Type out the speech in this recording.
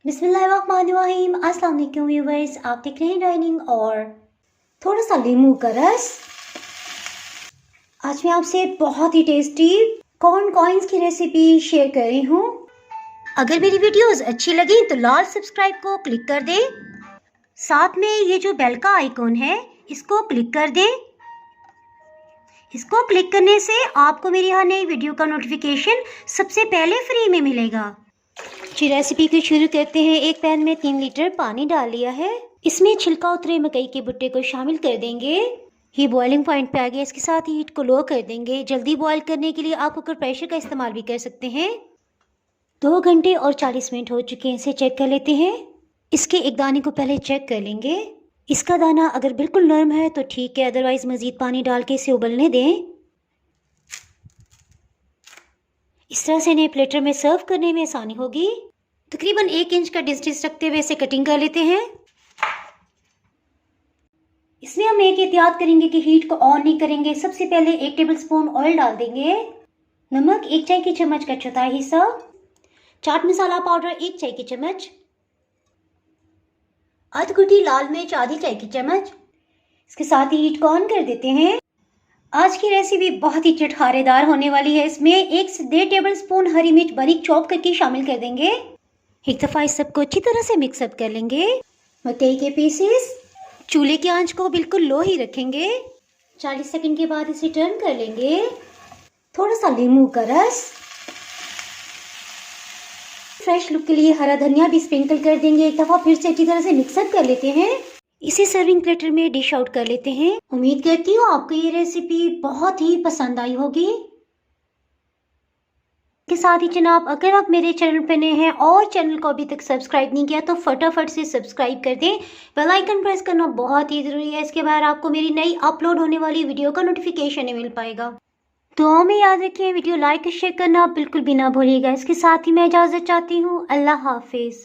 बिस्मिल्लाहिर्रहमानिर्रहीम। अस्सलाम वालेकुम व्यूअर्स, आप देख रहे हैं डाइनिंग और थोड़ा सा नींबू का रस। आज मैं आपसे बहुत ही टेस्टी कॉर्न कॉइन्स की रेसिपी शेयर कर रही हूँ। अगर मेरी वीडियोस अच्छी लगी तो लाल सब्सक्राइब को क्लिक कर दें, साथ में ये जो बेल का आइकॉन है इसको क्लिक कर दें। इसको क्लिक करने से आपको मेरी हर नई वीडियो का नोटिफिकेशन सबसे पहले फ्री में मिलेगा। जी, रेसिपी को शुरू करते हैं। एक पैन में 3 लीटर पानी डाल लिया है। इसमें छिलका उतरे मकई के भुट्टे को शामिल कर देंगे। ये बॉइलिंग पॉइंट पे आ गया। इसके साथ ही हीट को लो कर देंगे। जल्दी बॉईल करने के लिए आप कुकर प्रेशर का इस्तेमाल भी कर सकते हैं। 2 घंटे और 40 मिनट हो चुके हैं। इसे चेक कर लेते हैं। इसके एक दाने को पहले चेक कर लेंगे। इसका दाना अगर बिल्कुल नरम है तो ठीक है, अदरवाइज मजीद पानी डाल के इसे उबलने दें। इस तरह से इन्हें प्लेटर में सर्व करने में आसानी होगी। तकरीबन 1 इंच का डिस्टेंस रखते हुए इसे कटिंग कर लेते हैं। इसमें हम एक एहतियात करेंगे कि हीट को ऑन नहीं करेंगे। सबसे पहले 1 टेबलस्पून ऑयल डाल देंगे। नमक 1 चाय की चम्मच का चौथाई हिस्सा। चाट मसाला पाउडर 1 चाय की चम्मच। आधी कुटी लाल मिर्च आधी चाय की चम्मच। इसके साथ ही हीट को ऑन कर देते हैं। आज की रेसिपी बहुत ही चटखारेदार होने वाली है। इसमें 1 से 1.5 टेबलस्पून हरी मिर्च बारीक चॉप करके शामिल कर देंगे। एक दफ़ा इस सबको अच्छी तरह से मिक्सअप कर लेंगे। मकई के पीसेस। चूल्हे की आंच को बिल्कुल लो ही रखेंगे। 40 सेकंड के बाद इसे टर्न कर लेंगे। थोड़ा सा नींबू का रस। फ्रेश लुक के लिए हरा धनिया भी स्प्रिंकल कर देंगे। एक दफ़ा फिर से अच्छी तरह से मिक्सअप कर लेते हैं। इसे सर्विंग प्लेटर में डिश आउट कर लेते हैं। उम्मीद करती हूँ आपको ये रेसिपी बहुत ही पसंद आई होगी। के साथ ही जनाब, अगर आप मेरे चैनल पर नए हैं और चैनल को अभी तक सब्सक्राइब नहीं किया तो फटाफट से सब्सक्राइब कर दें। बेल आइकन प्रेस करना बहुत ही ज़रूरी है। इसके बाद आपको मेरी नई अपलोड होने वाली वीडियो का नोटिफिकेशन नहीं मिल पाएगा। दुआओं में याद रखिए, वीडियो लाइक और शेयर करना बिल्कुल भी ना भूलिएगा। इसके साथ ही मैं इजाज़त चाहती हूँ। अल्लाह हाफिज़।